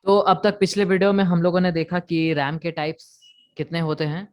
तो अब तक पिछले वीडियो में हम लोगों ने देखा कि रैम के टाइप्स कितने होते हैं।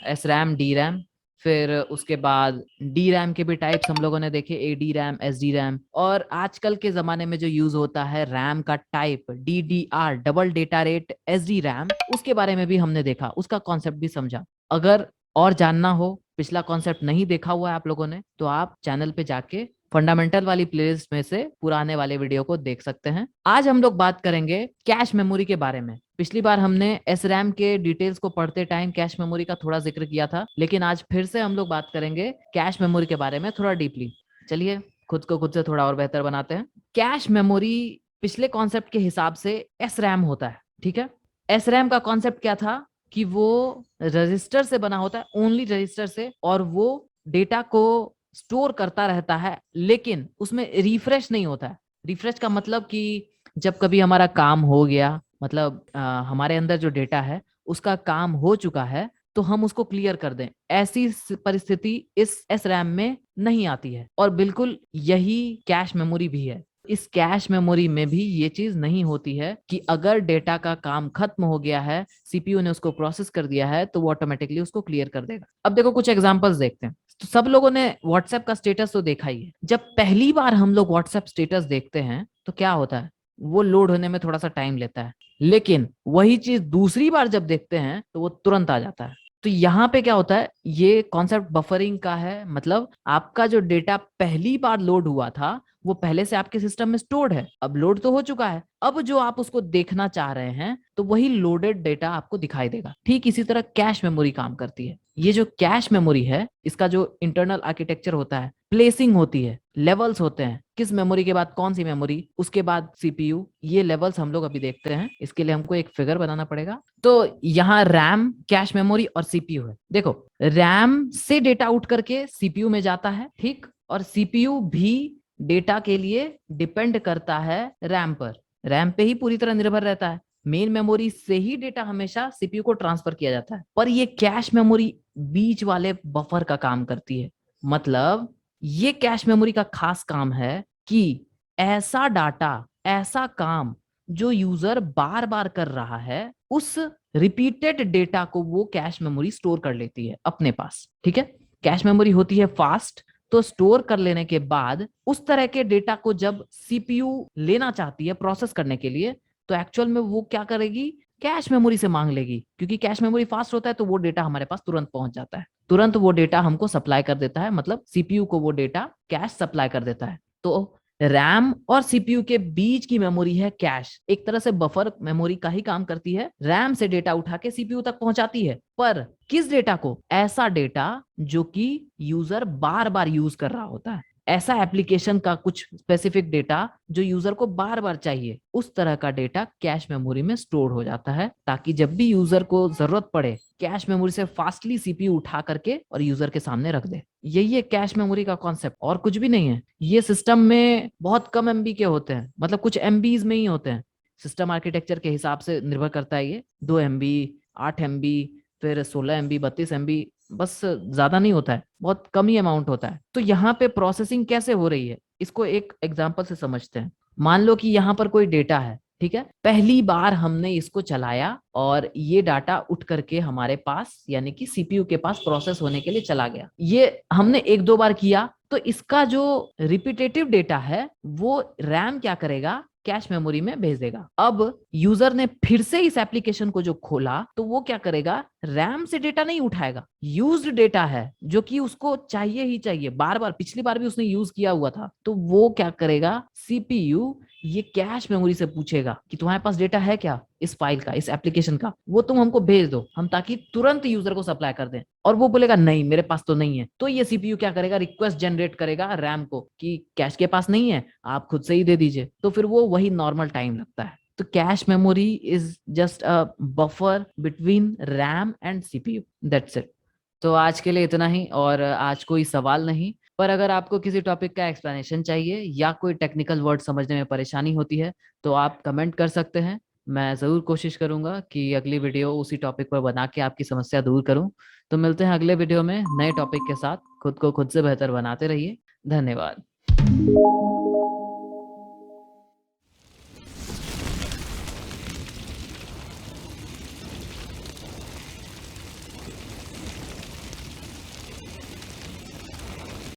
एस रैम, डी रैम, फिर उसके बाद डी रैम के भी टाइप्स हम लोगों ने देखे, A D RAM, S D RAM. और आजकल के जमाने में जो यूज होता है रैम का type, D D R, double data rate, S D RAM, उसके बारे में भी हमने देखा, उसका कॉन्सेप्ट भी समझा। अगर और जानना हो, पिछला कॉन्सेप्ट नहीं देखा हुआ है आप लोगों ने, तो आप चैनल पे जाके फंडामेंटल वाली प्लेलिस्ट में से पुराने वाले वीडियो को देख सकते हैं। आज हम लोग बात करेंगे कैश मेमोरी के बारे में। पिछली बार हमने एस रैम के डिटेल्स को पढ़ते टाइम कैश मेमोरी का थोड़ा जिक्र किया था, लेकिन आज फिर से हम लोग बात करेंगे कैश मेमोरी के बारे में थोड़ा डीपली। चलिए खुद को खुद से थोड़ा और बेहतर बनाते हैं। कैश मेमोरी पिछले कॉन्सेप्ट के हिसाब से एस रैम होता है, ठीक है। एस रैम का कॉन्सेप्ट क्या था कि वो रजिस्टर से बना होता है, ओनली रजिस्टर से, और वो डेटा को स्टोर करता रहता है, लेकिन उसमें रिफ्रेश नहीं होता है। रिफ्रेश का मतलब कि जब कभी हमारा काम हो गया, मतलब हमारे अंदर जो डेटा है उसका काम हो चुका है, तो हम उसको क्लियर कर दें, ऐसी परिस्थिति इस एस रैम में नहीं आती है। और बिल्कुल यही कैश मेमोरी भी है। इस कैश मेमोरी में भी ये चीज नहीं होती है कि अगर डेटा का काम खत्म हो गया है, सीपीयू ने उसको प्रोसेस कर दिया है, तो वो ऑटोमेटिकली उसको क्लियर कर देगा। अब देखो कुछ एग्जांपल्स देखते हैं। तो सब लोगों ने व्हाट्सएप का स्टेटस तो देखा ही है। जब पहली बार हम लोग व्हाट्सएप स्टेटस देखते हैं तो क्या होता है, वो लोड होने में थोड़ा सा टाइम लेता है, लेकिन वही चीज दूसरी बार जब देखते हैं तो वो तुरंत आ जाता है। तो यहाँ पे क्या होता है, ये कॉन्सेप्ट बफरिंग का है। मतलब आपका जो डेटा पहली बार लोड हुआ था वो पहले से आपके सिस्टम में स्टोर्ड है, अब लोड तो हो चुका है, अब जो आप उसको देखना चाह रहे हैं तो वही लोडेड डेटा आपको दिखाई देगा। ठीक इसी तरह कैश मेमोरी काम करती है। ये जो कैश मेमोरी है, इसका जो इंटरनल आर्किटेक्चर होता है, प्लेसिंग होती है, लेवल्स होते हैं, किस मेमोरी के बाद कौन सी मेमोरी, उसके बाद सीपीयू, ये लेवल्स हम लोग अभी देखते हैं। इसके लिए हमको एक फिगर बनाना पड़ेगा। तो यहाँ रैम, कैश मेमोरी और सीपीयू है। देखो, रैम से डेटा उठ करके सीपीयू में जाता है, ठीक, और सीपीयू भी डेटा के लिए डिपेंड करता है रैम पर, रैम पे ही पूरी तरह निर्भर रहता है। मेन मेमोरी से ही डेटा हमेशा सीपीयू को ट्रांसफर किया जाता है, पर ये कैश मेमोरी बीच वाले बफर का काम करती है। मतलब ये कैश मेमोरी का खास काम है कि ऐसा डाटा, ऐसा काम जो यूजर बार बार कर रहा है, उस रिपीटेड डेटा को वो कैश मेमोरी स्टोर कर लेती है अपने पास, ठीक है। कैश मेमोरी होती है फास्ट, तो स्टोर कर लेने के बाद उस तरह के डेटा को जब सीपीयू लेना चाहती है प्रोसेस करने के लिए, तो एक्चुअल में वो क्या करेगी, कैश मेमोरी से मांग लेगी। क्योंकि कैश मेमोरी फास्ट होता है तो वो डेटा हमारे पास तुरंत पहुंच जाता है, तुरंत वो डेटा हमको सप्लाई कर देता है, मतलब सीपीयू को वो डेटा कैश सप्लाई कर देता है। तो रैम और सीपीयू के बीच की मेमोरी है कैश, एक तरह से बफर मेमोरी का ही काम करती है। रैम से डेटा उठा के सीपीयू तक पहुंचाती है, पर किस डेटा को, ऐसा डेटा जो कि यूजर बार बार यूज कर रहा होता है, ऐसा एप्लीकेशन का कुछ स्पेसिफिक डेटा जो यूजर को बार बार चाहिए, उस तरह का डेटा कैश मेमोरी में स्टोर हो जाता है, ताकि जब भी यूजर को जरूरत पड़े, कैश मेमोरी से फास्टली सीपीयू उठा करके और यूजर के सामने रख दे। यही है कैश मेमोरी का कॉन्सेप्ट, और कुछ भी नहीं है। ये सिस्टम में बहुत कम एमबी के होते हैं, मतलब कुछ एमबीज में ही होते हैं। सिस्टम आर्किटेक्चर के हिसाब से निर्भर करता है, ये 2 MB, 8 MB, फिर 16 MB, 32 MB, बस ज्यादा नहीं होता है, बहुत कम ही अमाउंट होता है। तो यहाँ पे प्रोसेसिंग कैसे हो रही है, इसको एक एग्जांपल से समझते हैं। मान लो कि यहाँ पर कोई डेटा है, ठीक है, पहली बार हमने इसको चलाया और ये डाटा उठ करके हमारे पास, यानी कि सीपीयू के पास प्रोसेस होने के लिए चला गया। ये हमने एक दो बार किया, तो इसका जो रिपीटेटिव डेटा है वो रैम क्या करेगा, कैश मेमोरी में भेज देगा। अब यूजर ने फिर से इस एप्लीकेशन को जो खोला, तो वो क्या करेगा, रैम से डेटा नहीं उठाएगा, यूज्ड डेटा है जो कि उसको चाहिए ही चाहिए, बार बार पिछली बार भी उसने यूज किया हुआ था, तो वो क्या करेगा, सीपीयू ये कैश मेमोरी से पूछेगा कि तुम्हारे पास डेटा है क्या, इस फाइल का, इस एप्लीकेशन का, वो तुम हमको भेज दो, हम ताकि तुरंत यूजर को सप्लाई कर दें। और वो बोलेगा नहीं मेरे पास तो नहीं है, तो ये सीपीयू क्या करेगा, रिक्वेस्ट जनरेट करेगा रैम को कि कैश के पास नहीं है, आप खुद से ही दे दीजिए। तो फिर वो वही नॉर्मल टाइम लगता है। तो cache memory is just a buffer between RAM and CPU, that's it. तो आज के लिए इतना ही, और आज कोई सवाल नहीं, पर अगर आपको किसी टॉपिक का एक्सप्लेनेशन चाहिए या कोई टेक्निकल वर्ड समझने में परेशानी होती है, तो आप कमेंट कर सकते हैं। मैं ज़रूर कोशिश करूंगा कि अगली वीडियो उसी टॉपिक पर बना के आपकी समस्या दूर करूं। तो मिलते हैं अगले वीडियो में नए टॉपिक के साथ। खुद को खुद से बेहतर बनाते रहिए। धन्यवाद।